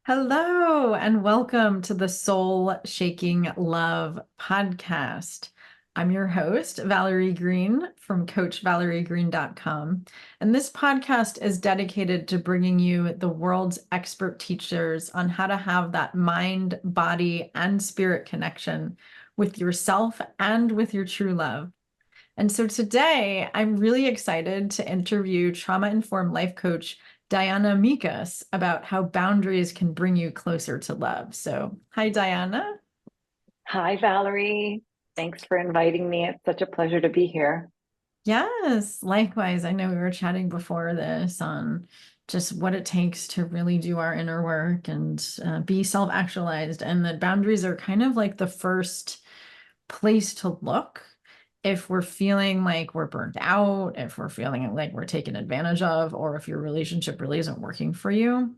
Hello, and welcome to the Soul Shaking Love podcast. I'm your host, Valerie Green from CoachValerieGreen.com. And this podcast is dedicated to bringing you the world's expert teachers on how to have that mind, body, and spirit connection with yourself and with your true love. And so today, I'm really excited to interview trauma-informed life coach Diana Mikas about how boundaries can bring you closer to love. So, hi, Diana. Hi, Valerie. Thanks for inviting me. It's such a pleasure to be here. Yes, likewise. I know we were chatting before this on just what it takes to really do our inner work and be self-actualized, and that boundaries are kind of like the first place to look if we're feeling like we're burnt out, if we're feeling like we're taken advantage of, or if your relationship really isn't working for you.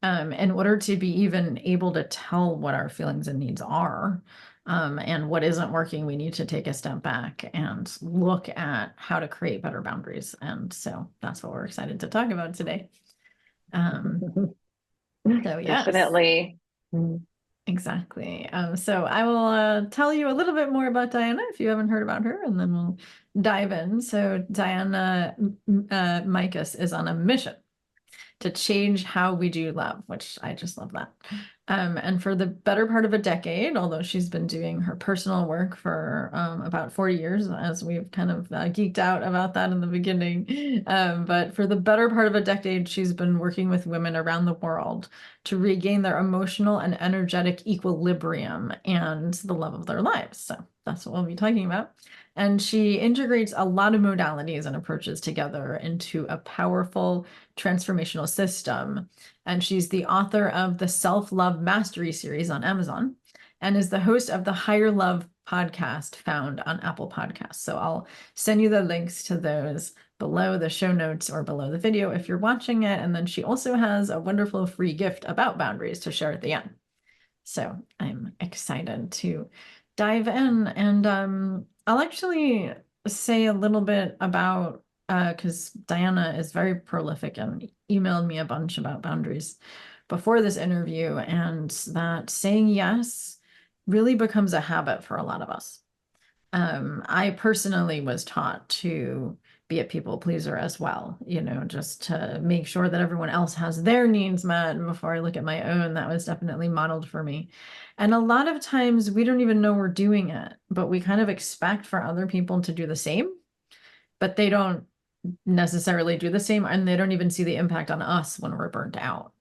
In order to be even able to tell what our feelings and needs are, and what isn't working, we need to take a step back and look at how to create better boundaries. And so that's what we're excited to talk about today. Um, so yes. Definitely. Exactly. So I will tell you a little bit more about Diana if you haven't heard about her, and then we'll dive in. So Diana Mikas is on a mission to change how we do love, which I just love that. And for the better part of a decade, although she's been doing her personal work for about 40 years, as we've kind of geeked out about that in the beginning. But for the better part of a decade, she's been working with women around the world to regain their emotional and energetic equilibrium and the love of their lives. So that's what we'll be talking about. And she integrates a lot of modalities and approaches together into a powerful transformational system. And she's the author of the Self-Love Mastery series on Amazon and is the host of the Higher Love podcast found on Apple Podcasts. So I'll send you the links to those below the show notes or below the video if you're watching it. And then she also has a wonderful free gift about boundaries to share at the end. So I'm excited to dive in. And I'll actually say a little bit about, because Diana is very prolific and emailed me a bunch about boundaries before this interview, and that saying yes really becomes a habit for a lot of us. I personally was taught to be a people pleaser as well, just to make sure that everyone else has their needs met before I look at my own. That was definitely modeled for me. And a lot of times we don't even know we're doing it, but we kind of expect for other people to do the same, but they don't necessarily do the same, and they don't even see the impact on us when we're burnt out.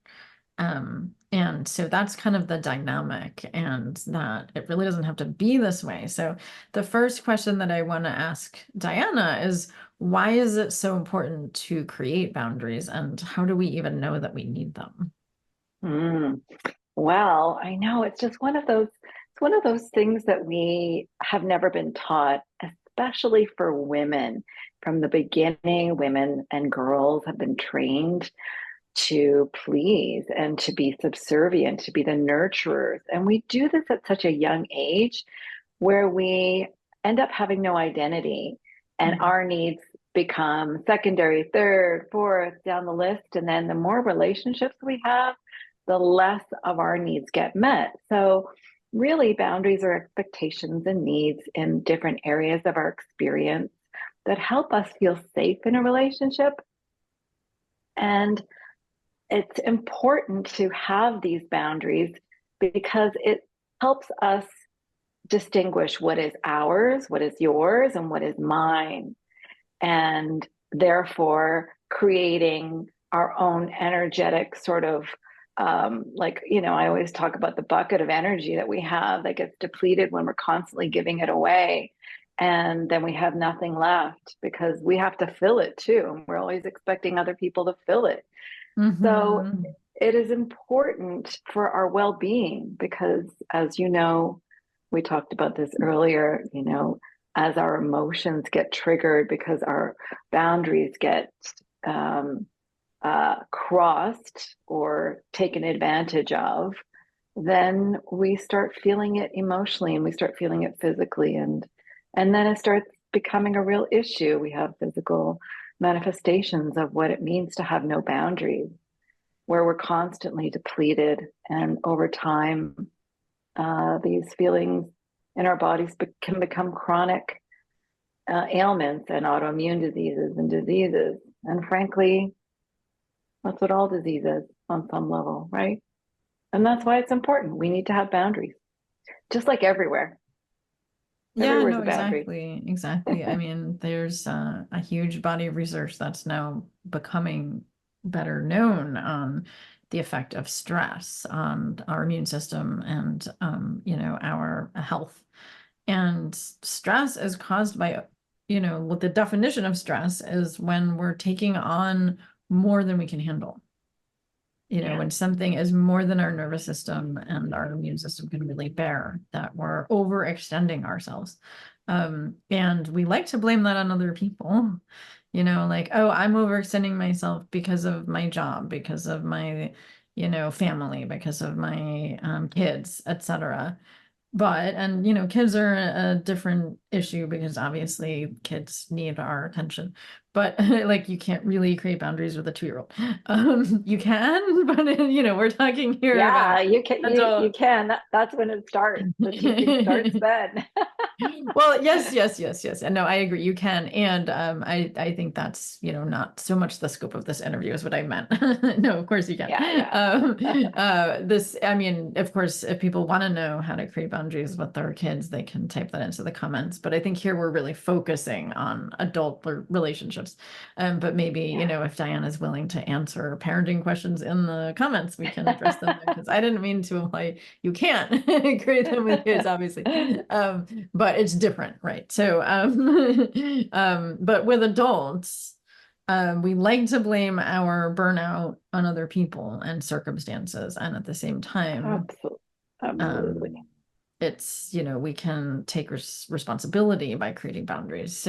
And so that's kind of the dynamic, and that it really doesn't have to be this way. So the first question that I want to ask Diana is, why is it so important to create boundaries, and how do we even know that we need them? Mm. Well, I know it's one of those things that we have never been taught, especially for women. From the beginning, women and girls have been trained to please and to be subservient, to be the nurturers. And we do this at such a young age where we end up having no identity and Mhm. our needs become secondary, third, fourth, down the list. And then the more relationships we have, the less of our needs get met. So, really, boundaries are expectations and needs in different areas of our experience that help us feel safe in a relationship. And it's important to have these boundaries because it helps us distinguish what is ours, what is yours, and what is mine. And therefore, creating our own energetic sort of I always talk about the bucket of energy that we have that gets depleted when we're constantly giving it away. And then we have nothing left because we have to fill it too. We're always expecting other people to fill it. So Mhm. it is important for our well being because, as you know, we talked about this earlier, as our emotions get triggered because our boundaries get crossed or taken advantage of, then we start feeling it emotionally and we start feeling it physically. And then it starts becoming a real issue. We have physical manifestations of what it means to have no boundaries. where we're constantly depleted. And over time, these feelings in our bodies can become chronic ailments and autoimmune diseases and diseases. And frankly, that's what all disease is on some level, right? And that's why it's important. We need to have boundaries, just like everywhere. Yeah, Everywhere's no, a boundary. exactly. I mean, there's a huge body of research that's now becoming better known on the effect of stress on our immune system and, our health. And stress is caused by, what the definition of stress is when we're taking on more than we can handle. Yeah. When something is more than our nervous system and our immune system can really bear, that we're overextending ourselves. And we like to blame that on other people, like, oh, I'm overextending myself because of my job, because of my, family, because of my kids, etc. But, and kids are a different issue because obviously kids need our attention. But like you can't really create boundaries with a 2-year-old. You can, but we're talking here Yeah, about you can. You adult. can. That's when it starts. The teaching starts then. Well, yes. And no, I agree. You can. And I think that's, not so much the scope of this interview is what I meant. No, of course you can. Yeah, I mean, of course, if people want to know how to create boundaries with their kids, they can type that into the comments. But I think here we're really focusing on adult relationships. But maybe, yeah. if Diana is willing to answer parenting questions in the comments, we can address them because I didn't mean to imply you can't create them with kids, obviously. But it's different, right? So, but with adults, we like to blame our burnout on other people and circumstances, and at the same time, Absolutely. Absolutely. um, it's we can take responsibility by creating boundaries.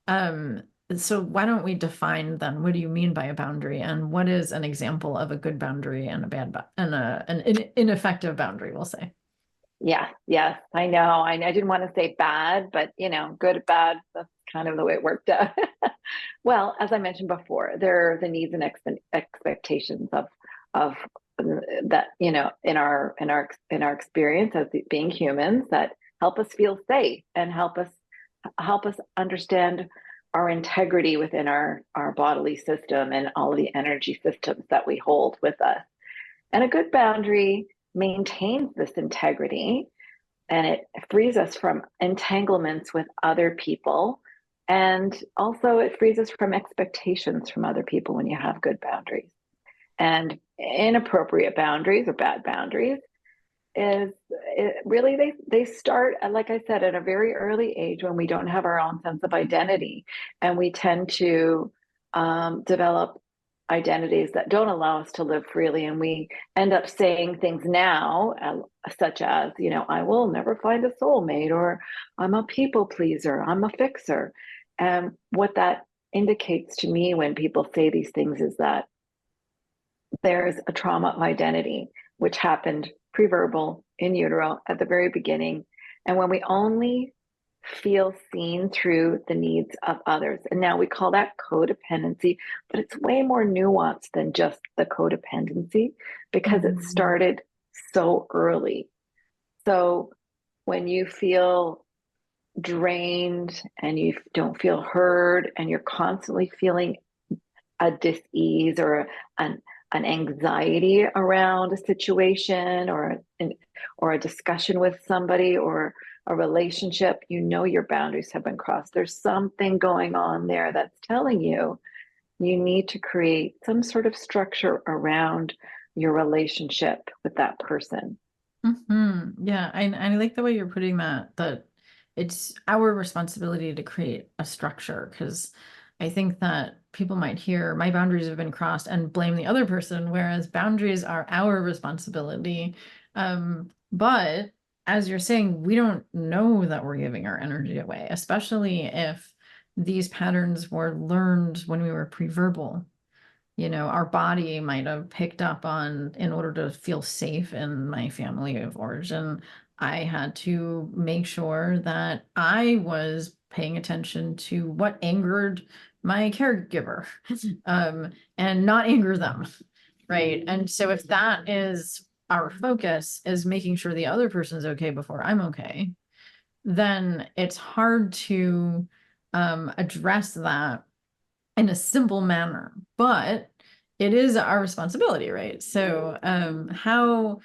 Um, so why don't we define then? What do you mean by a boundary, and what is an example of a good boundary and a bad and an ineffective boundary? We'll say. Yes, I know. I didn't want to say bad, but good, bad, that's kind of the way it worked out. Well, as I mentioned before, there are the needs and expectations of that, in our experience as being humans that help us feel safe and help us understand our integrity within our bodily system and all of the energy systems that we hold with us. And a good boundary maintains this integrity and it frees us from entanglements with other people. And also, it frees us from expectations from other people when you have good boundaries. And inappropriate boundaries or bad boundaries really they start, like I said, at a very early age when we don't have our own sense of identity, and we tend to develop identities that don't allow us to live freely, and we end up saying things now, such as, I will never find a soulmate, or I'm a people pleaser, I'm a fixer. And what that indicates to me when people say these things is that there's a trauma of identity, which happened preverbal in utero at the very beginning. And when we only feel seen through the needs of others, and now we call that codependency, but it's way more nuanced than just the codependency because it started so early. So when you feel drained and you don't feel heard and you're constantly feeling a dis-ease or an anxiety around a situation or a discussion with somebody or a relationship, your boundaries have been crossed. There's something going on there that's telling you need to create some sort of structure around your relationship with that person. Yeah, I like the way you're putting that it's our responsibility to create a structure, because I think that people might hear my boundaries have been crossed and blame the other person, whereas boundaries are our responsibility. But as you're saying, we don't know that we're giving our energy away, especially if these patterns were learned when we were pre-verbal. Our body might have picked up on, in order to feel safe in my family of origin, I had to make sure that I was paying attention to what angered my caregiver, and not anger them. right? And so if that is our focus, is making sure the other person's okay before I'm okay, then it's hard to address that in a simple manner, but it is our responsibility, right? So how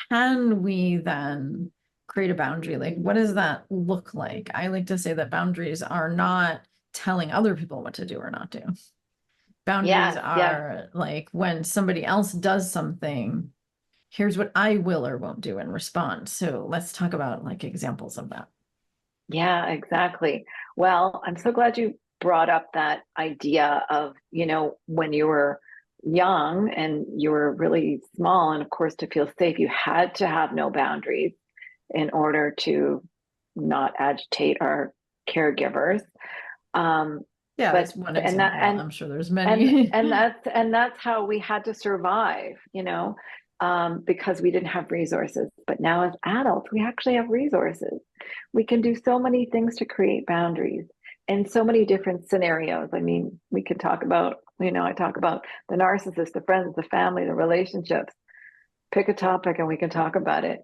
can we then create a boundary? Like, what does that look like? I like to say that boundaries are not telling other people what to do or not do. Boundaries Yes, yes. are like when somebody else does something, here's what I will or won't do in response. So let's talk about like examples of that. Yeah, exactly. Well, I'm so glad you brought up that idea of, when you were young and you were really small, and of course, to feel safe, you had to have no boundaries in order to not agitate our caregivers. Um, Yeah, but that's one and that example. I'm sure there's and many. and that's how we had to survive, because we didn't have resources. But now as adults, we actually have resources. We can do so many things to create boundaries in so many different scenarios. I mean, we could talk about, I talk about the narcissist, the friends, the family, the relationships. Pick a topic and we can talk about it.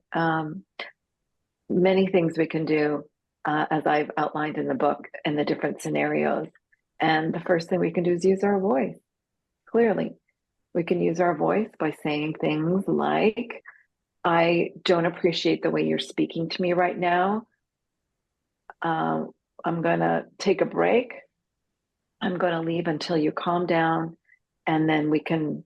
Many things we can do, as I've outlined in the book, in the different scenarios. And the first thing we can do is use our voice. Clearly, we can use our voice by saying things like, I don't appreciate the way you're speaking to me right now. I'm going to take a break. I'm going to leave until you calm down, and then we can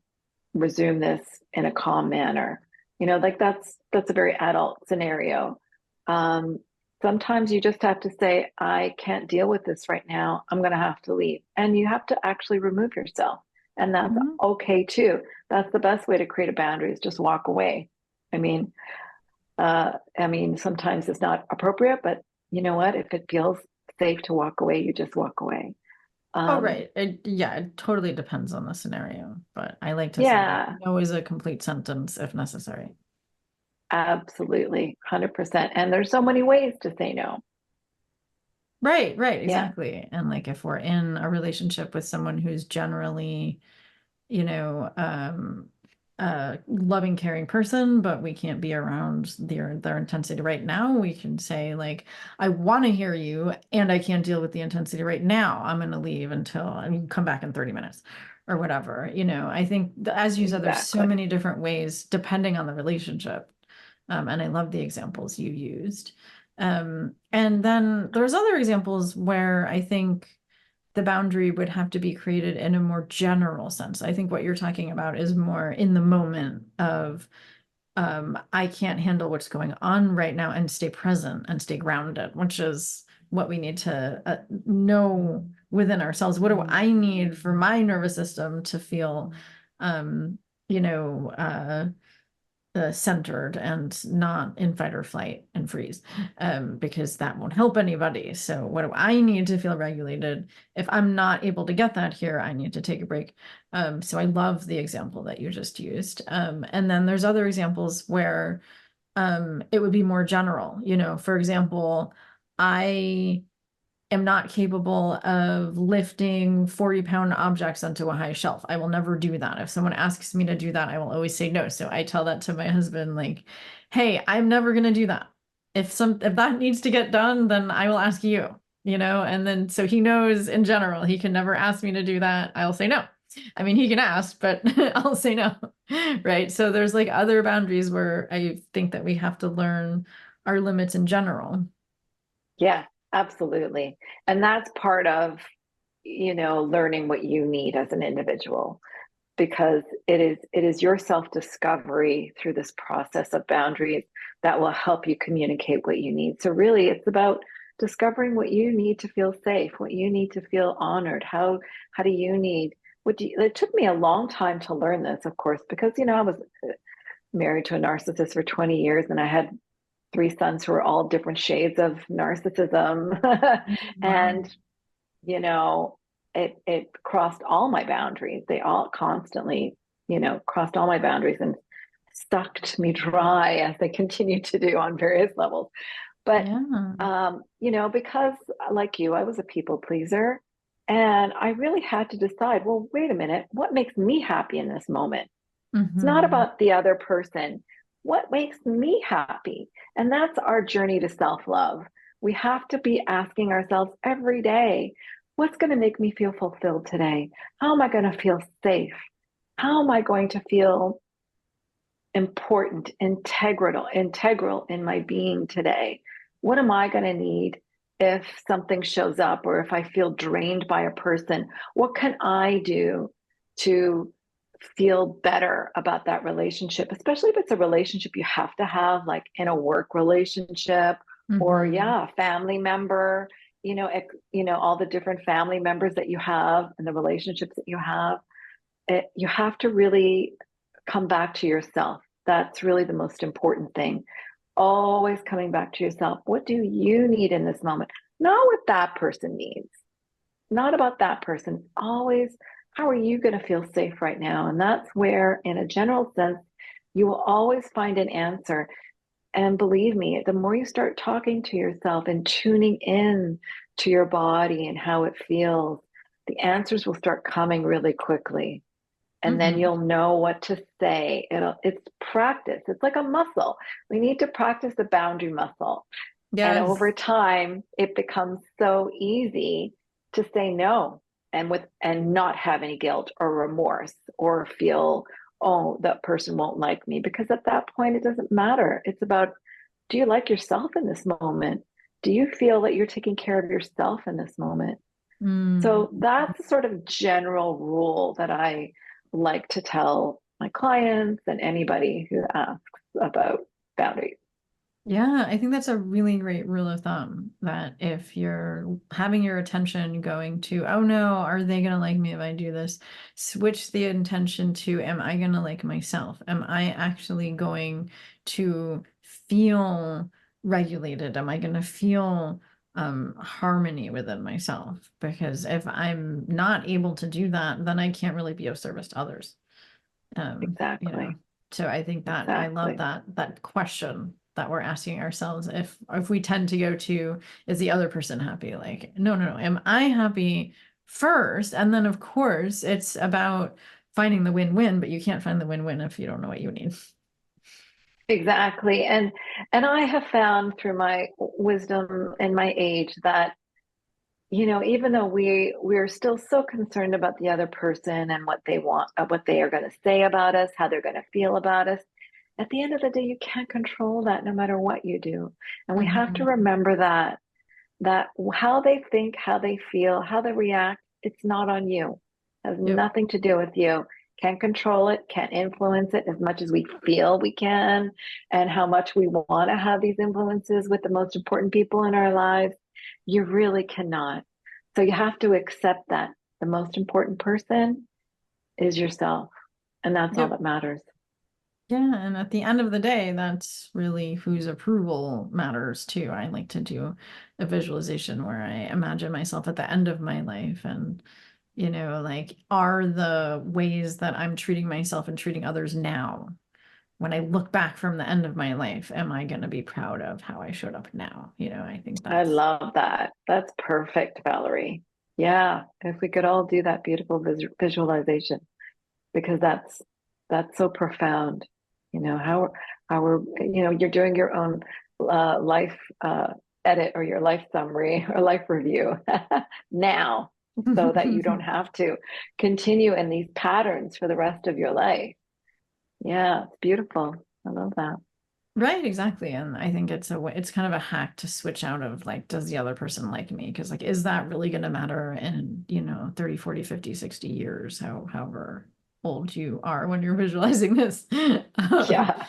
resume this in a calm manner. Like that's a very adult scenario. Um, Sometimes you just have to say, I can't deal with this right now. I'm going to have to leave. And you have to actually remove yourself. And that's Mhm. okay too. That's the best way to create a boundary is just walk away. I mean, sometimes it's not appropriate, but you know what? If it feels safe to walk away, you just walk away. Oh, Um, right. Yeah, it totally depends on the scenario, but I like to say that yeah, no is a complete sentence if necessary. absolutely. 100%. And there's so many ways to say no. Right, right, Yeah. exactly. And like if we're in a relationship with someone who's generally, you know, a loving, caring person, but we can't be around their intensity right now, we can say like, I want to hear you and I can't deal with the intensity right now. I'm going to leave until I mean come back in 30 minutes or whatever. I think as you said, there's so Exactly. many different ways depending on the relationship. And I love the examples you used. And then there's other examples where I think the boundary would have to be created in a more general sense. I think what you're talking about is more in the moment of I can't handle what's going on right now and stay present and stay grounded, which is what we need to know within ourselves. What do I need for my nervous system to feel, um, you know, centered and not in fight or flight and freeze, because that won't help anybody. So what do I need to feel regulated? If I'm not able to get that here, I need to take a break. So I love the example that you just used. And then there's other examples where it would be more general. For example, I am not capable of lifting 40-pound objects onto a high shelf. I will never do that. If someone asks me to do that, I will always say no. So I tell that to my husband, like, hey, I'm never gonna do that. If that needs to get done, then I will ask you, and then so he knows in general, he can never ask me to do that. I'll say no. I mean, he can ask, but I'll say no. Right. So there's like other boundaries where I think that we have to learn our limits in general. Yeah, absolutely. And that's part of, learning what you need as an individual, because it is your self-discovery through this process of boundaries that will help you communicate what you need. So really it's about discovering what you need to feel safe, what you need to feel honored. How do you need it took me a long time to learn this, of course, because I was married to a narcissist for 20 years and I had three sons who were all different shades of narcissism. Wow. And you know it crossed all my boundaries. They all constantly crossed all my boundaries and sucked me dry, as they continue to do on various levels. But Yeah. because like you, I was a people pleaser, and I really had to decide, well, wait a minute, what makes me happy in this moment? It's not Mm-hmm. about the other person. What makes me happy? And that's our journey to self-love. We have to be asking ourselves every day, what's going to make me feel fulfilled today? How am I going to feel safe? How am I going to feel important, integral in my being today? What am I going to need if something shows up or if I feel drained by a person? What can I do to feel better about that relationship, especially if it's a relationship you have to have, like in a work relationship or Mm-hmm. yeah, a family member, all the different family members that you have and the relationships that you have. You have to really come back to yourself. That's really the most important thing. Always coming back to yourself. What do you need in this moment? Not what that person needs, not about that person. Always, how are you going to feel safe right now? And that's where, in a general sense, you will always find an answer. And believe me, the more you start talking to yourself and tuning in to your body and how it feels, the answers will start coming really quickly. And then Mm-hmm. you'll know what to say. It's practice. It's like a muscle. We need to practice the boundary muscle. And over Yes. time, it becomes so easy to say no and not have any guilt or remorse or feel, oh, that person won't like me. Because at that point, it doesn't matter. It's about, do you like yourself in this moment? Do you feel that you're taking care of yourself in this moment? Mm. So that's the sort of general rule that I like to tell my clients and anybody who asks about boundaries. Yeah, I think that's a really great rule of thumb that if you're having your attention going to, oh no, are they going to like me if I do this? Switch the intention to, am I going to like myself? Am I actually going to feel regulated? Am I going to feel harmony within myself? Because if I'm not able to do that, then I can't really be of service to others. You know, Exactly. so I think that I love Exactly. that question that we're asking ourselves if we tend to go to, is the other person happy? Like, no, no, no, am I happy first? And then of course it's about finding the win-win, but you can't find the win-win if you don't know what you need. Exactly. And I have found through my wisdom and my age that, even though we're still so concerned about the other person and what they want, what they are going to say about us, how they're going to feel about us, at the end of the day, you can't control that no matter what you do. And we have to Mhm. remember that how they think, how they feel, how they react, it's not on you. It has Yep. nothing to do with you. Can't control it, can't influence it as much as we feel we can, and how much we want to have these influences with the most important people in our lives. You really cannot. So you have to accept that the most important person is yourself, and that's all Yep. that matters. Yeah, and at the end of the day, that's really whose approval matters too. I like to do a visualization where I imagine myself at the end of my life and, like, are the ways that I'm treating myself and treating others now, when I look back from the end of my life, am I going to be proud of how I showed up now? I think I that's, love that. That's perfect, Valerie. Yeah, if we could all do that beautiful visualization, because that's so profound. How we're you're doing your own life edit or your life summary or life review now, so that you don't have to continue in these patterns for the rest of your life. Yeah, it's beautiful. I love that. right, exactly. And I think it's a way, it's kind of a hack to switch out of like, does the other person like me? Because like, is that really going to matter in, 30, 40, 50, 60 years, however old you are when you're visualizing this? Yeah,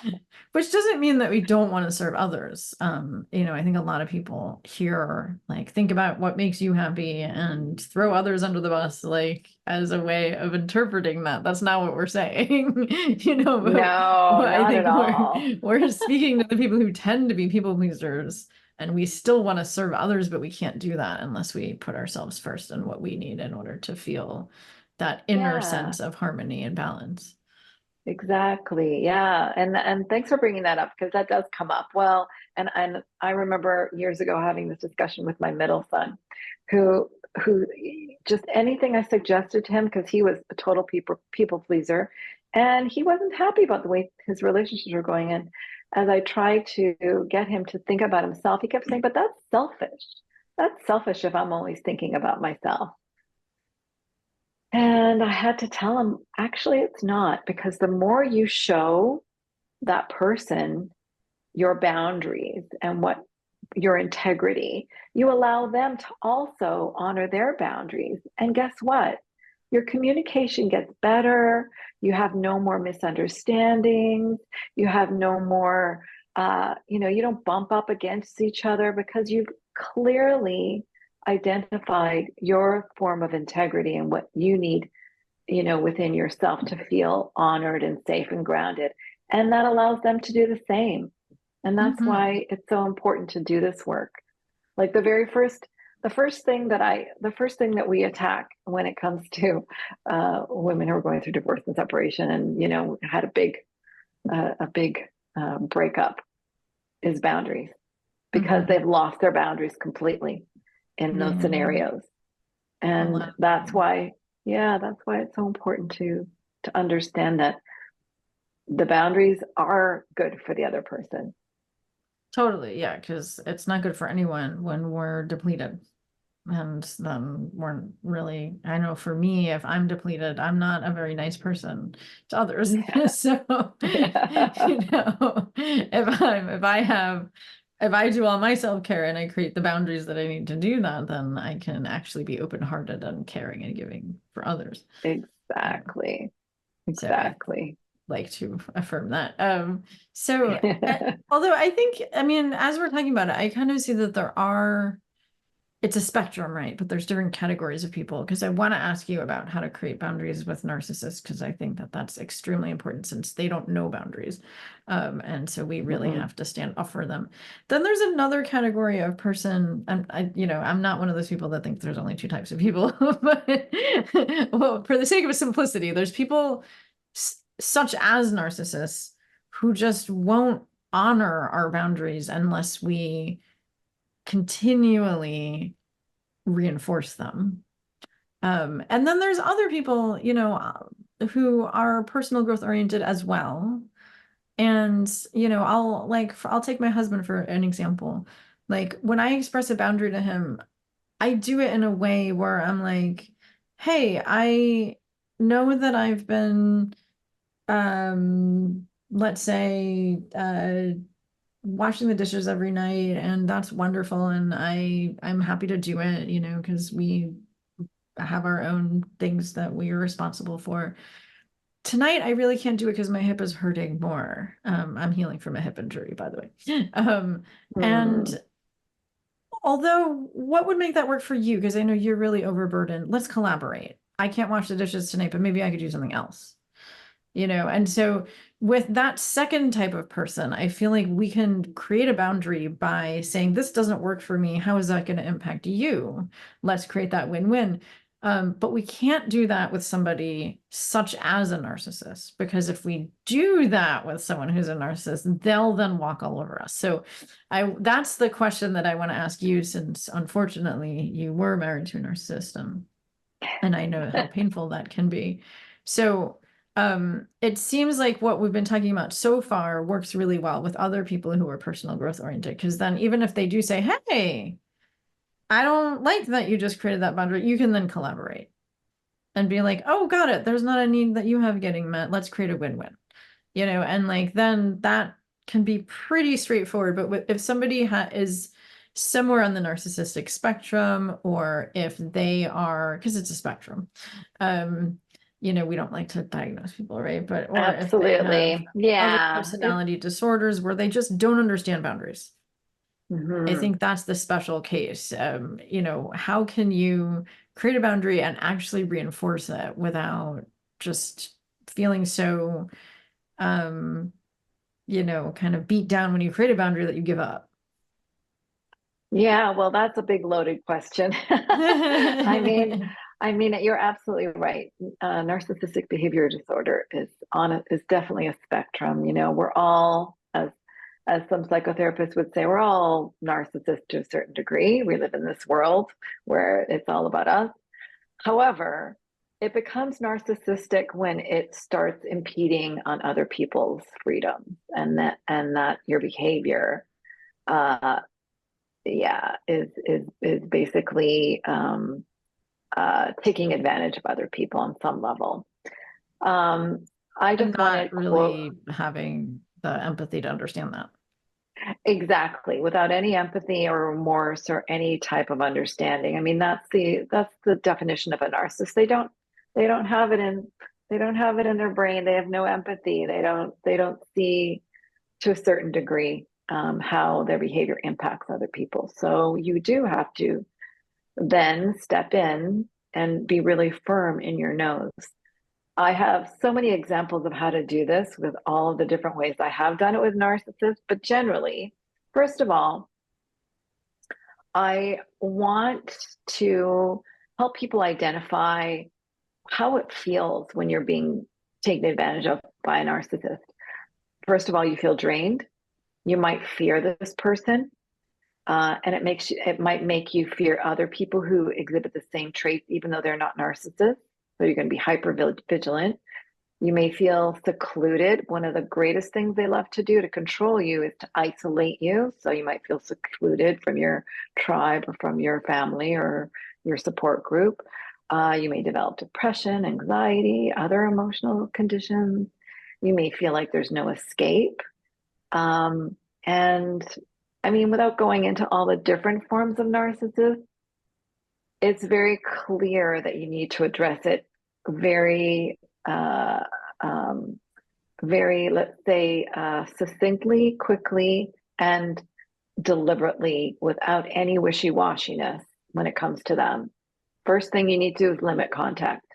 Which doesn't mean that we don't want to serve others. I think a lot of people here like think about what makes you happy and throw others under the bus, like as a way of interpreting that. That's not what we're saying, no, but I not think at all. we're speaking to the people who tend to be people pleasers, and we still want to serve others, but we can't do that unless we put ourselves first and what we need in order to feel that inner Yeah. sense of harmony and balance. Exactly. Yeah. And thanks for bringing that up because that does come up. Well, and I remember years ago having this discussion with my middle son who just anything I suggested to him because he was a total people pleaser And he wasn't happy about the way his relationships were going. And as I tried to get him to think about himself, he kept saying, but that's selfish. That's selfish if I'm always thinking about myself. And I had to tell him, actually, it's not, because the more you show that person your boundaries and what your integrity, you allow them to also honor their boundaries. And guess what? Your communication gets better. You have no more misunderstandings. You have no more, you don't bump up against each other because you've clearly identified your form of integrity and what you need, within yourself to feel honored and safe and grounded. And that allows them to do the same. And that's Mhm. why it's so important to do this work. Like the first thing that we attack when it comes to women who are going through divorce and separation, and had a big breakup, is boundaries, because Mhm. they've lost their boundaries completely in those Yeah, scenarios. a And lot of that's them. why, yeah, that's why it's so important to understand that the boundaries are good for the other person. Totally, yeah, because it's not good for anyone when we're depleted. And then we're really, I know for me, if I'm depleted, I'm not a very nice person to others. Yeah. So, Yeah. if I do all my self-care and I create the boundaries that I need to do that, then I can actually be open-hearted and caring and giving for others. Um, Exactly. so I Exactly. like to affirm that. So although I think, I mean, as we're talking about it, I kind of see that it's a spectrum, right? But there's different categories of people. Because I want to ask you about how to create boundaries with narcissists, because I think that that's extremely important since they don't know boundaries. And so we really Mhm. have to stand up for them. Then there's another category of person, and I'm not one of those people that think there's only two types of people, but well, for the sake of simplicity, there's people such as narcissists who just won't honor our boundaries unless we continually reinforce them. And then there's other people, who are personal growth oriented as well. And, I'll take my husband for an example. Like when I express a boundary to him, I do it in a way where I'm like, hey, I know that I've been, let's say, washing the dishes every night, and that's wonderful, and I'm happy to do it, because we have our own things that we are responsible for. Tonight I really can't do it because my hip is hurting more. I'm healing from a hip injury, by the way. And Hmm. although what would make that work for you, because I know you're really overburdened, let's collaborate. I can't wash the dishes tonight, but maybe I could do something else. And so with that second type of person, I feel like we can create a boundary by saying, this doesn't work for me. How is that going to impact you? Let's create that win-win. But we can't do that with somebody such as a narcissist, because if we do that with someone who's a narcissist, they'll then walk all over us. So that's the question that I want to ask you, since unfortunately you were married to a narcissist, and I know how painful that can be. So it seems like what we've been talking about so far works really well with other people who are personal growth oriented, because then even if they do say, hey, I don't like that you just created that boundary, you can then collaborate and be like, oh, got it. There's not a need that you have getting met. Let's create a win-win, and like then that can be pretty straightforward. But if somebody is somewhere on the narcissistic spectrum, or if they are, because it's a spectrum, um, we don't like to diagnose people, right? But or if they have Absolutely. other Yeah. personality disorders where they just don't understand boundaries. I Mhm. think that's the special case. How can you create a boundary and actually reinforce it without just feeling so, um, kind of beat down when you create a boundary that you give up? Yeah, well, that's a big loaded question. I mean, you're absolutely right. Narcissistic behavior disorder is definitely a spectrum. We're all, as some psychotherapists would say, we're all narcissists to a certain degree. We live in this world where it's all about us. However, it becomes narcissistic when it starts impeding on other people's freedom, and that your behavior, uh, yeah, is basically taking advantage of other people on some level. I And just want to not quote really having the empathy to understand that. exactly without any empathy or remorse or any type of understanding. I mean, that's the definition of a narcissist. They don't have it in they don't have it in their brain. They have no empathy. They don't see to a certain degree how their behavior impacts other people. So you do have to then step in and be really firm in your nose. I have so many examples of how to do this with all of the different ways I have done it with narcissists, but generally, first of all, I want to help people identify how it feels when you're being taken advantage of by a narcissist. First of all, you feel drained. You might fear this person, and it might make you fear other people who exhibit the same traits, even though they're not narcissists. So you're going to be hyper vigilant. You may feel secluded. One of the greatest things they love to do to control you is to isolate you. So you might feel secluded from your tribe or from your family or your support group. You may develop depression, anxiety, other emotional conditions. You may feel like there's no escape. And I mean, without going into all the different forms of narcissism, it's very clear that you need to address it very, um, very, let's say, succinctly, quickly, and deliberately without any wishy-washiness when it comes to them. First thing you need to do is limit contact.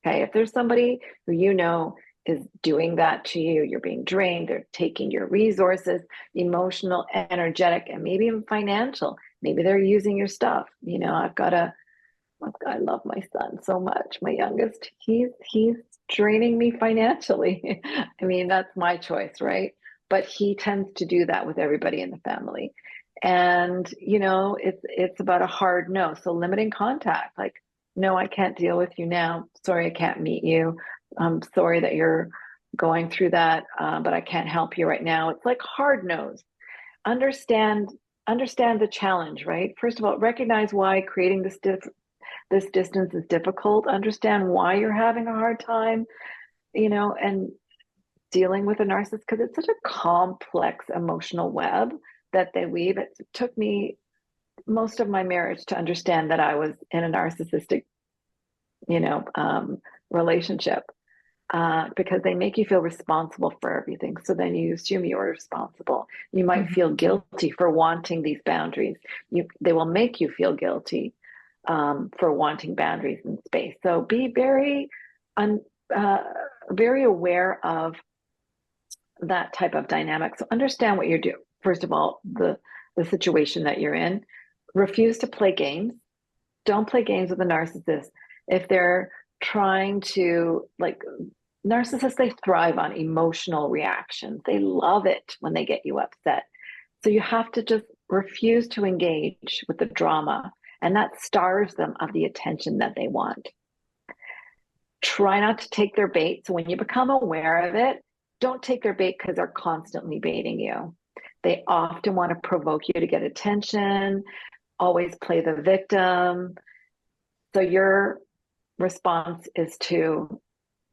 Okay, if there's somebody who you know is doing that to you, you're being drained, they're taking your resources, emotional, energetic, and maybe even financial. Maybe they're using your stuff. You know, I love my son so much. My youngest, he's draining me financially. I mean, that's my choice, right? But he tends to do that with everybody in the family. And you know, it's about a hard no. So limiting contact, like, no, I can't deal with you now. Sorry, I can't meet you. I'm sorry that you're going through that, but I can't help you right now. It's like hard no's. Understand understand the challenge, right? First of all, recognize why creating this distance is difficult. Understand why you're having a hard time, you know, and dealing with a narcissist, because it's such a complex emotional web that they weave. It took me most of my marriage to understand that I was in a narcissistic, you know, relationship, because they make you feel responsible for everything. So then you assume you're responsible. You might feel guilty for wanting these boundaries. They will make you feel guilty for wanting boundaries and space. So be un, uh, very aware of that type of dynamic. So understand what you're doing. First of all, the situation that you're in. Refuse to play games. Don't play games with a narcissist. If they're trying to, like, narcissists, they thrive on emotional reactions. They love it when they get you upset. So you have to just refuse to engage with the drama, and that starves them of the attention that they want. Try not to take their bait. So when you become aware of it, don't take their bait because they're constantly baiting you. They often want to provoke you to get attention, always play the victim. So your response is to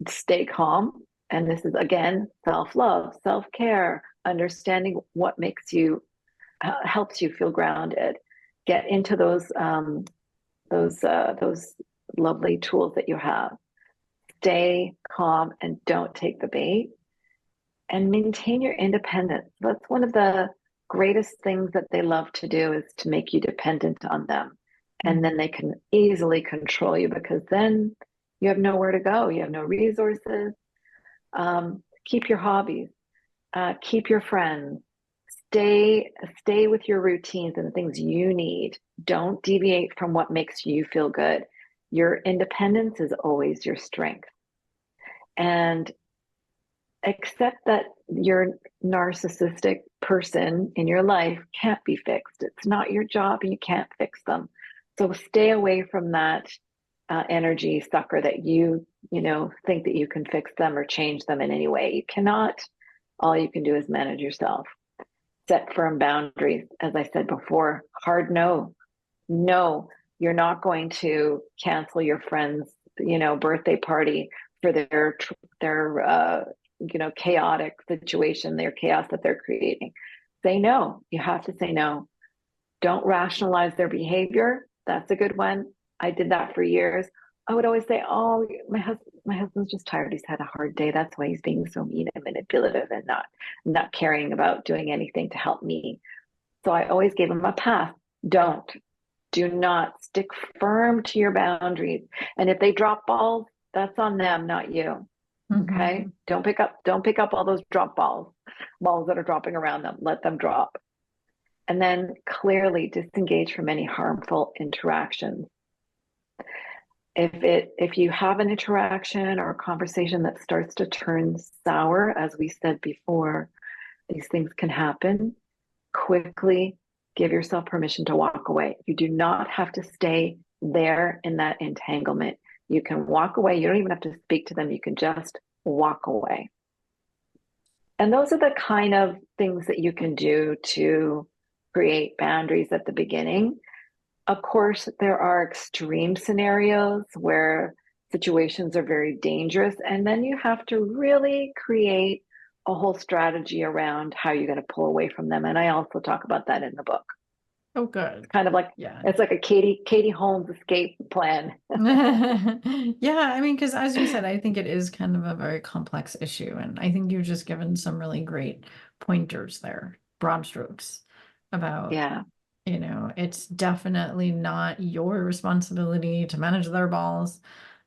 stay calm. And this is, again, self-love, self-care, understanding what makes you, helps you feel grounded. Get into those lovely tools that you have. Stay calm and don't take the bait, and maintain your independence. That's one of the greatest things that they love to do, is to make you dependent on them. And then they can easily control you, because then you have nowhere to go. You have no resources. Keep your hobbies, keep your friends, stay with your routines and the things you need. Don't deviate from what makes you feel good. Your independence is always your strength. And accept that your narcissistic person in your life can't be fixed. It's not your job and you can't fix them. So stay away from that energy sucker that think that you can fix them or change them in any way. You cannot. All you can do is manage yourself. Set firm boundaries. As I said before, hard no. No, you're not going to cancel your friend's, birthday party for their chaotic situation, their chaos that they're creating. Say no. You have to say no. Don't rationalize their behavior. That's a good one. I did that for years. I would always say, "Oh, my husband's just tired. He's had a hard day. That's why he's being so mean and manipulative and not caring about doing anything to help me." So I always gave him a pass. Do not stick firm to your boundaries. And if they drop balls, that's on them, not you. Okay? Don't pick up all those balls that are dropping around them. Let them drop. And then clearly disengage from any harmful interactions. If you have an interaction or a conversation that starts to turn sour, as we said before, these things can happen. Quickly give yourself permission to walk away. You do not have to stay there in that entanglement. You can walk away. You don't even have to speak to them. You can just walk away. And those are the kind of things that you can do to create boundaries at the beginning. Of course, there are extreme scenarios where situations are very dangerous, and then you have to really create a whole strategy around how you're going to pull away from them. And I also talk about that in the book. Oh, good. It's kind of like, yeah, it's like a 𝐃𝐢𝐚𝐬𝐤𝐚𝐬 escape plan. Yeah, I mean, because as you said, I think it is kind of a very complex issue. And I think you've just given some really great pointers there, broad strokes about, yeah, it's definitely not your responsibility to manage their balls.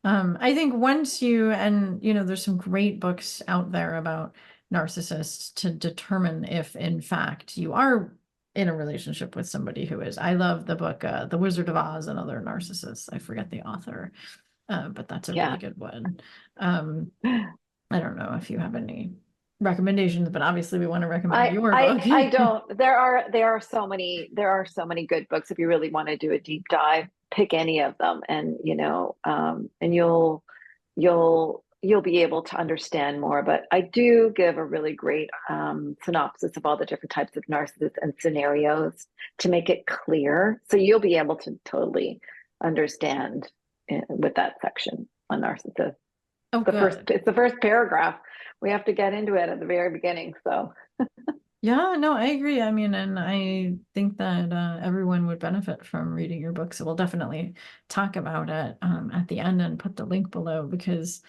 I think once there's some great books out there about narcissists to determine if, in fact, you are in a relationship with somebody who is. I love the book, The Wizard of Oz and Other Narcissists. I forget the author, but that's a really good one. I don't know if you have any recommendations, but obviously we want to recommend your book. I don't. There are so many good books. If you really want to do a deep dive, pick any of them, and and you'll be able to understand more. But I do give a really great synopsis of all the different types of narcissists and scenarios to make it clear, so you'll be able to totally understand with that section on narcissists. Oh, it's the first paragraph. We have to get into it at the very beginning. So yeah, no, I agree. I mean, and I think that everyone would benefit from reading your book. So we'll definitely talk about it at the end and put the link below, because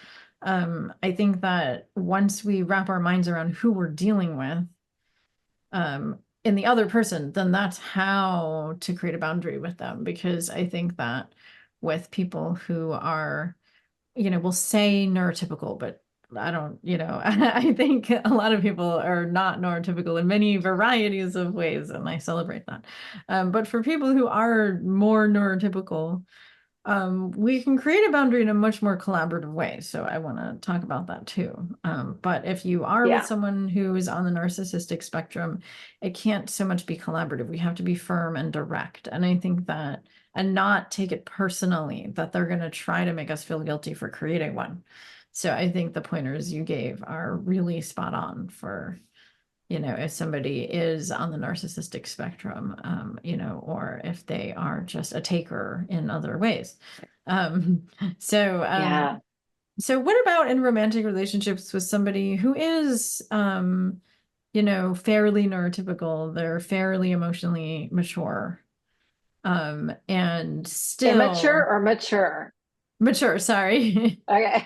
I think that once we wrap our minds around who we're dealing with in the other person, then that's how to create a boundary with them. Because I think that with people who are, we'll say neurotypical, but I don't, I think a lot of people are not neurotypical in many varieties of ways, and I celebrate that. But for people who are more neurotypical, we can create a boundary in a much more collaborative way. So I want to talk about that too. But if you are with someone who is on the narcissistic spectrum, it can't so much be collaborative. We have to be firm and direct. And I think that, and not take it personally that they're going to try to make us feel guilty for creating one. So I think the pointers you gave are really spot on for, if somebody is on the narcissistic spectrum, or if they are just a taker in other ways. So what about in romantic relationships with somebody who is, fairly neurotypical, they're fairly emotionally mature, and still immature or mature? Mature, sorry. Okay.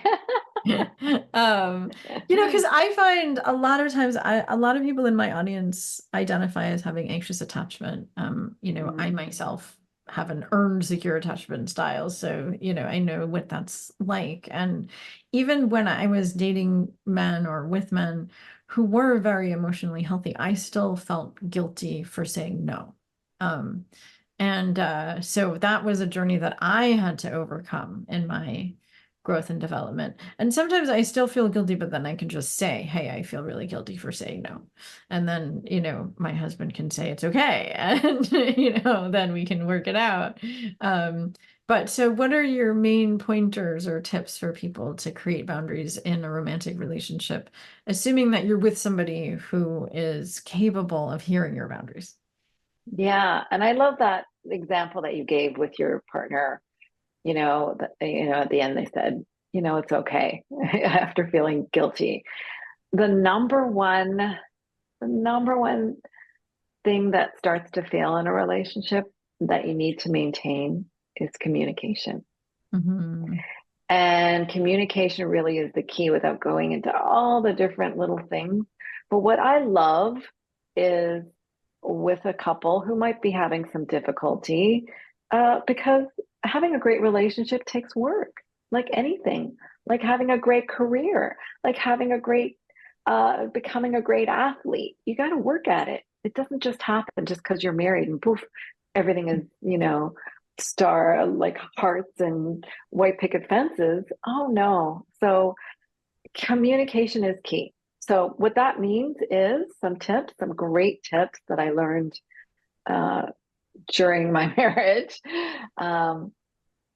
Because I find a lot of times a lot of people in my audience identify as having anxious attachment. I myself have an earned secure attachment style. So, I know what that's like. And even when I was dating men or with men who were very emotionally healthy, I still felt guilty for saying no. So that was a journey that I had to overcome in my growth and development. And sometimes I still feel guilty, but then I can just say, hey, I feel really guilty for saying no. And then, my husband can say it's okay. And, then we can work it out. But so what are your main pointers or tips for people to create boundaries in a romantic relationship, assuming that you're with somebody who is capable of hearing your boundaries? Yeah. And I love that example that you gave with your partner. At the end they said, it's okay after feeling guilty. The number one thing that starts to fail in a relationship that you need to maintain is communication. Mm-hmm. And communication really is the key without going into all the different little things. But what I love is with a couple who might be having some difficulty, because having a great relationship takes work, like anything, like having a great career, like having a great, becoming a great athlete. You got to work at it. It doesn't just happen just because you're married and poof, everything is, star like hearts and white picket fences. Oh no. So communication is key. So what that means is some great tips that I learned uh, during my marriage,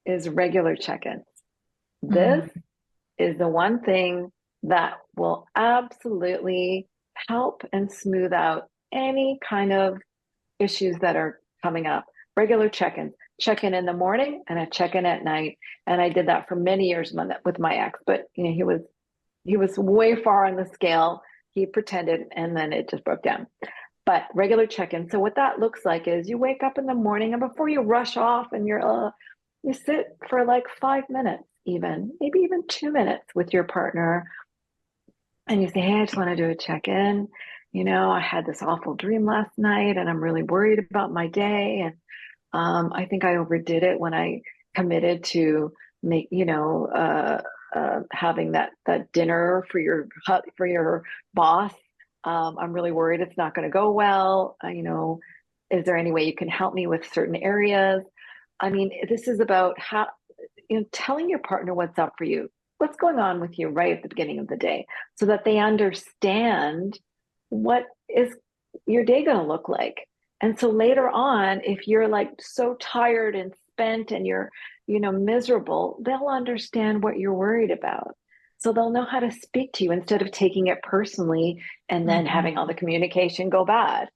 is regular check-ins. This Mm-hmm. is the one thing that will absolutely help and smooth out any kind of issues that are coming up. Regular check-ins, check-in in the morning and a check-in at night. And I did that for many years with my ex, but he was way far on the scale. He pretended and then it just broke down. But regular check-in. So what that looks like is you wake up in the morning and before you rush off and you sit for like 5 minutes, maybe even 2 minutes with your partner, and you say, hey, I just want to do a check-in. I had this awful dream last night and I'm really worried about my day. And I think I overdid it when I committed to make, having that dinner for your boss. I'm really worried it's not going to go well. Is there any way you can help me with certain areas? I mean, this is about how, telling your partner what's up for you, what's going on with you right at the beginning of the day, so that they understand what is your day going to look like. And so later on, if you're like so tired and spent and you're, miserable, they'll understand what you're worried about. So they'll know how to speak to you instead of taking it personally and then having all the communication go bad.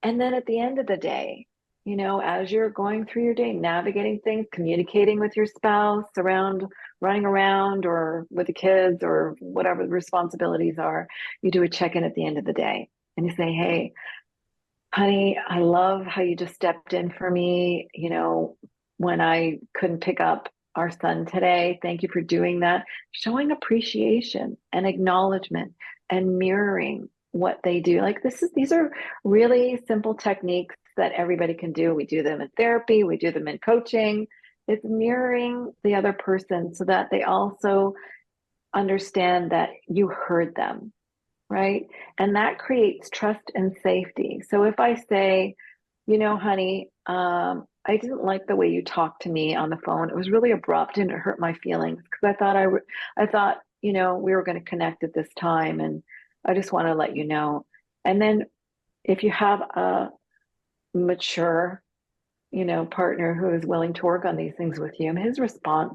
And then at the end of the day, as you're going through your day, navigating things, communicating with your spouse around running around or with the kids or whatever the responsibilities are, you do a check-in at the end of the day and you say, hey, honey, I love how you just stepped in for me, when I couldn't pick up our son today. Thank you for doing that. Showing appreciation and acknowledgement and mirroring what they do. Like these are really simple techniques that everybody can do. We do them in therapy, we do them in coaching. It's mirroring the other person so that they also understand that you heard them, right? And that creates trust and safety. So if I say, honey, I didn't like the way you talked to me on the phone. It was really abrupt and it hurt my feelings because I thought, we were going to connect at this time, and I just want to let you know. And then if you have a mature, partner who is willing to work on these things with you, and his response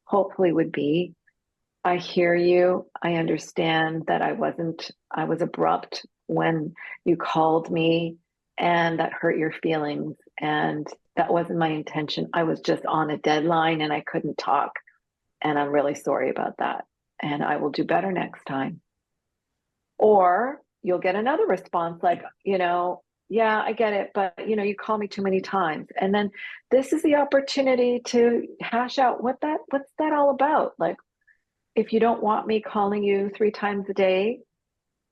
hopefully would be, I hear you. I understand that I was abrupt when you called me and that hurt your feelings. And that wasn't my intention. I was just on a deadline and I couldn't talk. And I'm really sorry about that. And I will do better next time. Or you'll get another response like, yeah, I get it, but you call me too many times. And then this is the opportunity to hash out what's that all about? Like, if you don't want me calling you 3 times a day,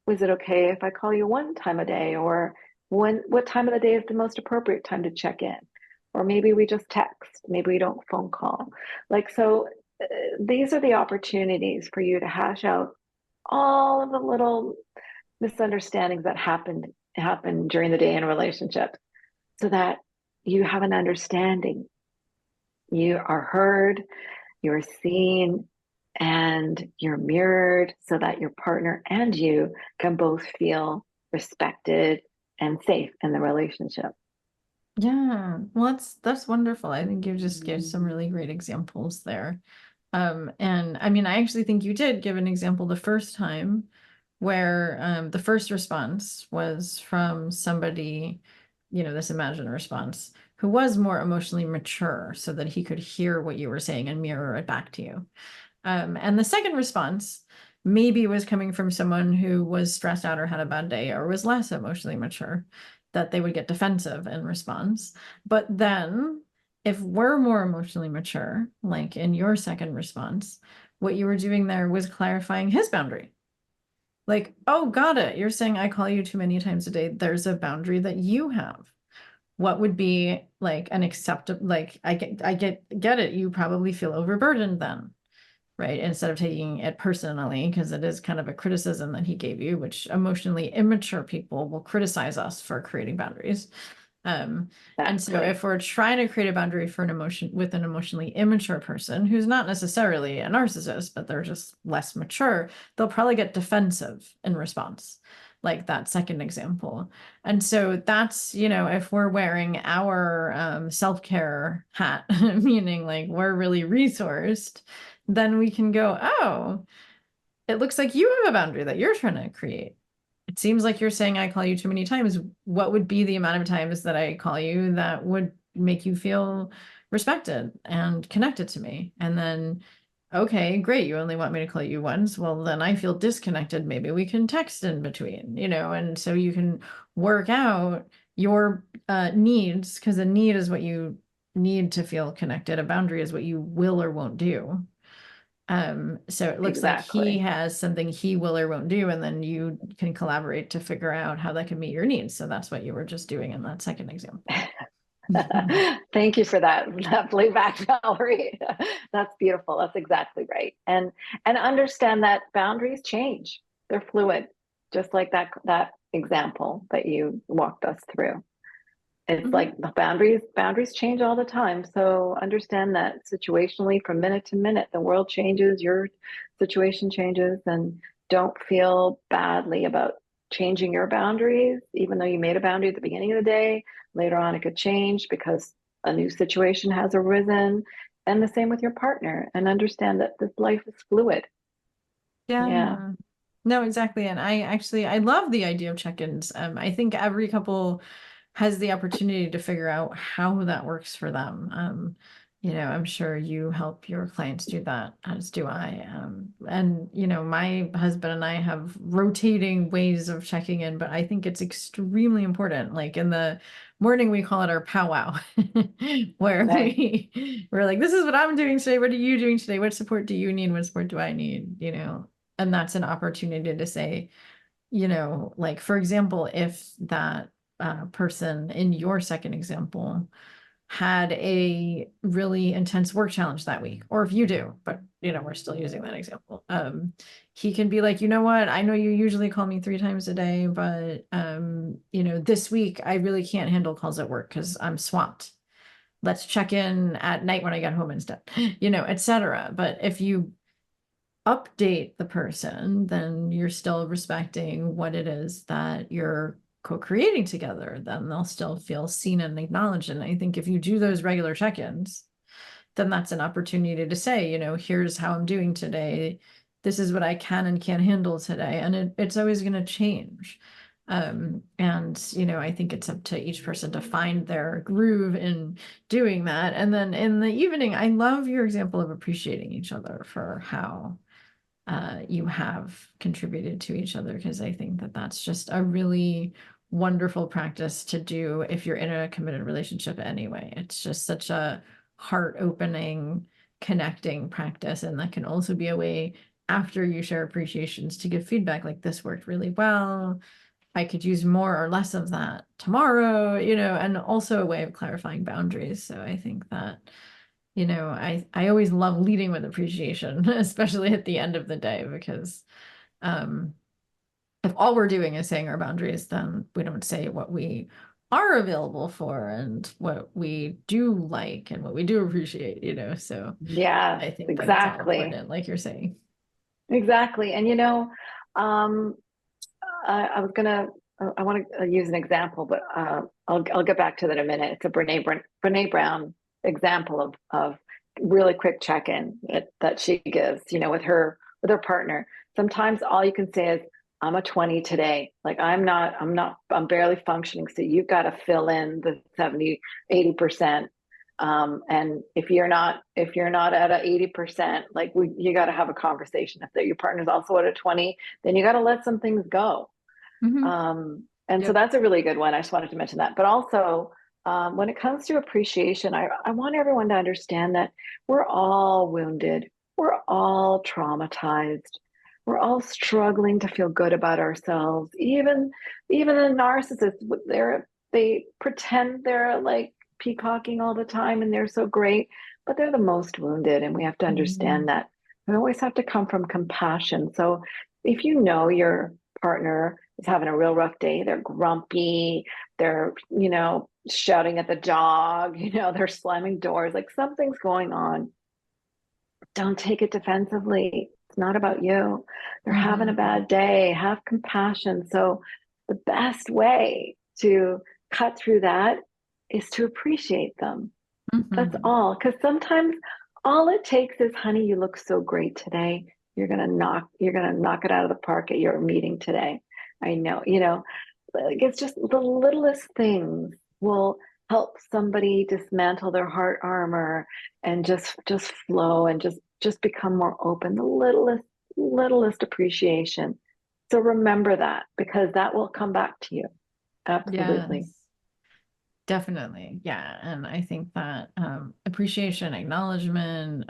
is it okay if I call you 1 time a day? Or what time of the day is the most appropriate time to check in? Or maybe we just text, maybe we don't phone call. Like, so these are the opportunities for you to hash out all of the little misunderstandings that happen during the day in a relationship so that you have an understanding. You are heard, you're seen, and you're mirrored so that your partner and you can both feel respected and safe in the relationship. Yeah, well, that's wonderful. I think you just gave some really great examples there. And I mean, I actually think you did give an example the first time where the first response was from somebody, this imagined response, who was more emotionally mature so that he could hear what you were saying and mirror it back to you. And the second response maybe was coming from someone who was stressed out or had a bad day or was less emotionally mature, that they would get defensive in response. But then, if we're more emotionally mature, like in your second response, what you were doing there was clarifying his boundary. Like, oh, got it. You're saying I call you too many times a day. There's a boundary that you have. What would be like an acceptable, like I get it. You probably feel overburdened then, right? Instead of taking it personally, because it is kind of a criticism that he gave you, which emotionally immature people will criticize us for creating boundaries. And so Exactly. if we're trying to create a boundary for an emotion with an emotionally immature person who's not necessarily a narcissist, but they're just less mature, they'll probably get defensive in response, like that second example. And so that's, if we're wearing our self-care hat, meaning like we're really resourced, then we can go, oh, it looks like you have a boundary that you're trying to create. It seems like you're saying I call you too many times. What would be the amount of times that I call you that would make you feel respected and connected to me? And then, okay, great. You only want me to call you once. Well, then I feel disconnected. Maybe we can text in between, and so you can work out your needs, because a need is what you need to feel connected. A boundary is what you will or won't do. So it looks like he Exactly. has something he will or won't do, and then you can collaborate to figure out how that can meet your needs. So that's what you were just doing in that second example. Thank you for that playback, Valerie. That's beautiful. That's exactly right. And understand that boundaries change. They're fluid, just like that example that you walked us through. It's Mhm. like the boundaries change all the time. So understand that situationally from minute to minute, the world changes, your situation changes, and don't feel badly about changing your boundaries, even though you made a boundary at the beginning of the day. Later on, it could change because a new situation has arisen. And the same with your partner. And understand that this life is fluid. Yeah. Yeah. No, exactly. And I love the idea of check-ins. I think every couple has the opportunity to figure out how that works for them. I'm sure you help your clients do that, as do I. And my husband and I have rotating ways of checking in, but I think it's extremely important. Like in the morning, we call it our powwow, where Okay. we're like, this is what I'm doing today. What are you doing today? What support do you need? What support do I need? And that's an opportunity to say, like, for example, if that person in your second example had a really intense work challenge that week, or if you do, but we're still using that example. He can be like, you know what, I know you usually call me 3 times a day, but this week I really can't handle calls at work because I'm swamped. Let's check in at night when I get home instead, etc. But if you update the person, then you're still respecting what it is that you're co-creating together. Then they'll still feel seen and acknowledged. And I think if you do those regular check-ins, then that's an opportunity to say, here's how I'm doing today. This is what I can and can't handle today. And it's always going to change. And I think it's up to each person to find their groove in doing that. And then in the evening, I love your example of appreciating each other for how you have contributed to each other, because I think that that's just a really wonderful practice to do if you're in a committed relationship anyway. It's just such a heart opening, connecting practice. And that can also be a way after you share appreciations to give feedback like this worked really well. I could use more or less of that tomorrow, and also a way of clarifying boundaries. So I think that I always love leading with appreciation, especially at the end of the day, because um, if all we're doing is saying our boundaries, then we don't say what we are available for and what we do like and what we do appreciate, so Yes, I think that it's all exactly. important, like you're saying. Exactly. And um, I was gonna, I want to use an example, but I'll get back to that in a minute. It's a Brene Brown example of really quick check-in that she gives, with her partner. Sometimes all you can say is, "I'm a 20 today. Like I'm barely functioning. So you've got to fill in the 70, 80%. And if you're not at a 80%, like you got to have a conversation. If your partner's also at a 20, then you got to let some things go. Hmm. And so Yep. that's a really good one. I just wanted to mention that. But also, when it comes to appreciation, I want everyone to understand that we're all wounded, we're all traumatized, we're all struggling to feel good about ourselves. Even the narcissists, they pretend they're like peacocking all the time and they're so great, but they're the most wounded, and we have to understand Mhm. that. We always have to come from compassion. So if you know your partner is having a real rough day, they're grumpy, they're, shouting at the dog, they're slamming doors, like something's going on. Don't take it defensively. It's not about you. They're having a Mhm. bad day. Have compassion. So the best way to cut through that is to appreciate them. That's Mhm. all. Because sometimes all it takes is, honey, you look so great today. You're gonna knock it out of the park at your meeting today. I know, like it's just the littlest things will help somebody dismantle their heart armor and just flow and just become more open. The littlest appreciation. So remember that, because that will come back to you. Absolutely. Yes, definitely. Yeah. And I think that appreciation, acknowledgement,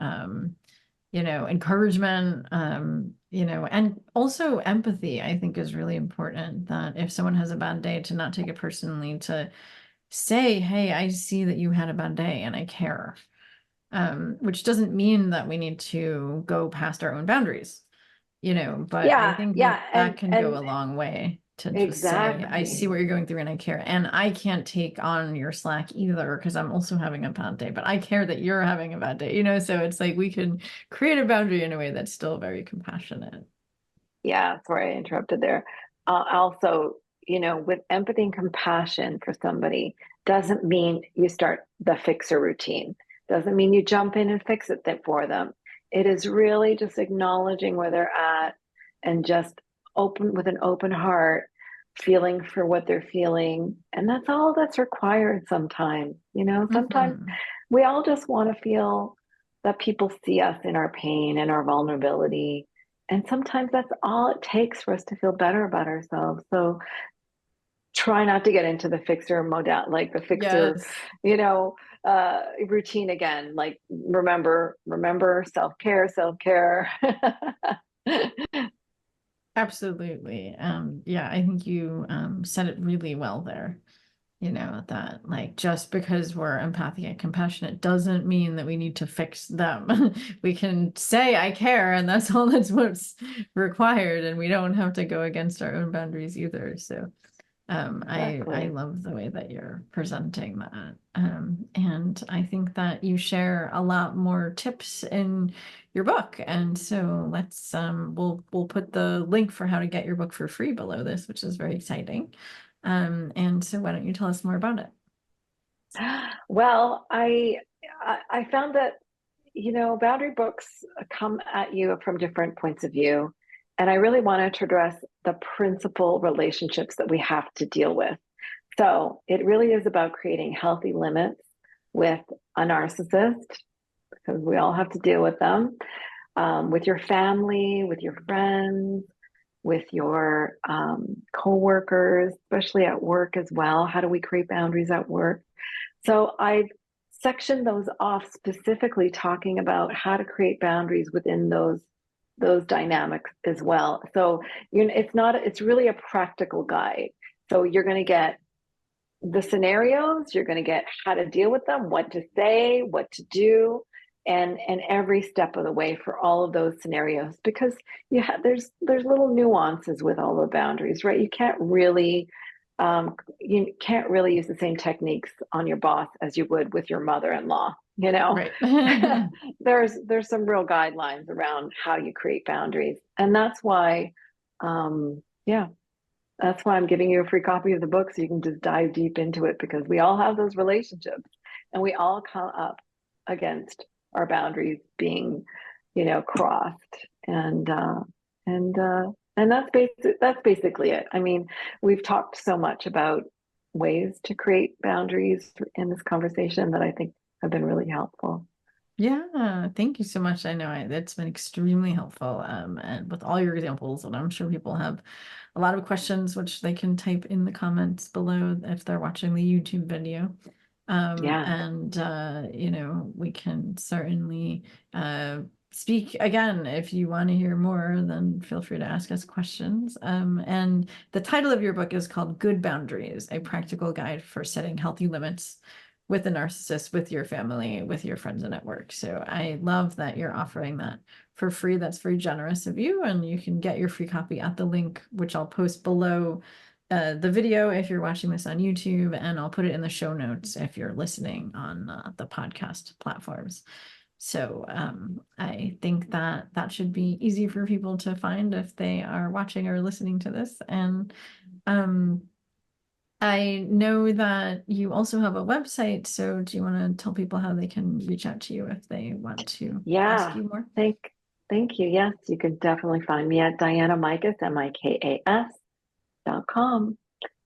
encouragement, and also empathy, I think is really important. That if someone has a bad day, to not take it personally, to say, hey, I see that you had a bad day and I care. Which doesn't mean that we need to go past our own boundaries, but I Yeah, think that yeah, that can go and a long way to just say, I see exactly. what you're going through and I care. And I can't take on your slack either because I'm also having a bad day, but I care that you're having a bad day, so it's like we can create a boundary in a way that's still very compassionate. Yeah, sorry I interrupted there. Also, with empathy and compassion for somebody doesn't mean you start the fixer routine. Doesn't mean you jump in and fix it for them. It is really just acknowledging where they're at and just open with an open heart, feeling for what they're feeling. And that's all that's required sometimes. Sometimes Hmm. we all just want to feel that people see us in our pain and our vulnerability, and sometimes that's all it takes for us to feel better about ourselves. So try not to get into the fixer modal, like the fixer, Yes. routine again. Like remember self-care, self-care. Absolutely. Yeah, I think you said it really well there. That like just because we're empathic and compassionate doesn't mean that we need to fix them. We can say I care and that's all that's what's required, and we don't have to go against our own boundaries either. So I Exactly. love the way that you're presenting that. And I think that you share a lot more tips in your book. And so we'll put the link for how to get your book for free below this, which is very exciting. And so why don't you tell us more about it? Well, I found that boundary books come at you from different points of view, and I really wanted to address the principal relationships that we have to deal with. So it really is about creating healthy limits with a narcissist, because we all have to deal with them, with your family, with your friends, with your coworkers, especially at work as well. How do we create boundaries at work? So I've sectioned those off, specifically talking about how to create boundaries within those dynamics as well. So it's really a practical guide. So you're going to get the scenarios, you're going to get how to deal with them, what to say, what to do, and every step of the way for all of those scenarios, because there's little nuances with all the boundaries, right? You can't really you can't really use the same techniques on your boss as you would with your mother-in-law. You know, Right. there's some real guidelines around how you create boundaries, and that's why, yeah, that's why I'm giving you a free copy of the book so you can just dive deep into it, because we all have those relationships, and we all come up against our boundaries being, crossed, and and that's basically it. I mean, we've talked so much about ways to create boundaries in this conversation that I think have been really helpful. Yeah, thank you so much. I know it's been extremely helpful, and with all your examples, and I'm sure people have a lot of questions, which they can type in the comments below if they're watching the YouTube video. Yeah. And we can certainly speak again if you want to hear more, then feel free to ask us questions. And the title of your book is called Good Boundaries, a practical guide for setting healthy limits with a narcissist, with your family, with your friends and at work. So I love that you're offering that for free. That's very generous of you. And you can get your free copy at the link, which I'll post below the video if you're watching this on YouTube, and I'll put it in the show notes if you're listening on the podcast platforms. So I think that that should be easy for people to find if they are watching or listening to this. And um, I know that you also have a website, so do you want to tell people how they can reach out to you if they want to ask Yeah. you more? Thank thank you. Yes, you can definitely find me at 𝐷ianaMikas, MIKAS.com.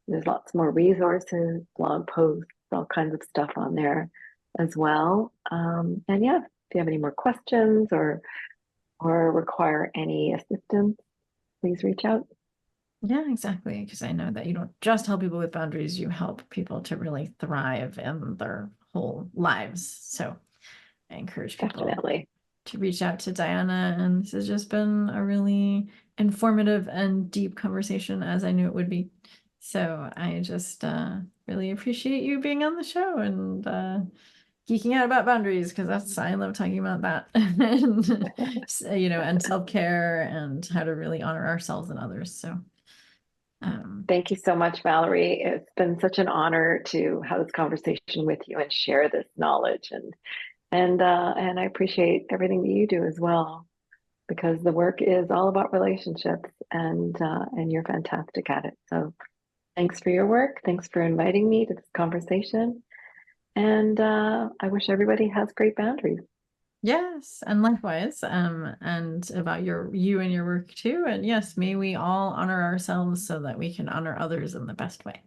There's lots more resources, blog posts, all kinds of stuff on there as well. And yeah, if you have any more questions or require any assistance, please reach out. Yeah, exactly. Because I know that you don't just help people with boundaries, you help people to really thrive in their whole lives. So I encourage people Definitely. to reach out to Diana. And this has just been a really informative and deep conversation, as I knew it would be. So I just really appreciate you being on the show and geeking out about boundaries, because I love talking about that. And and self-care and how to really honor ourselves and others. So Thank you so much, Valerie. It's been such an honor to have this conversation with you and share this knowledge, and I appreciate everything that you do as well, because the work is all about relationships, and you're fantastic at it. So thanks for your work. Thanks for inviting me to this conversation. And I wish everybody has great boundaries. yes, and likewise, and about you and your work too. And yes, may we all honor ourselves so that we can honor others in the best way.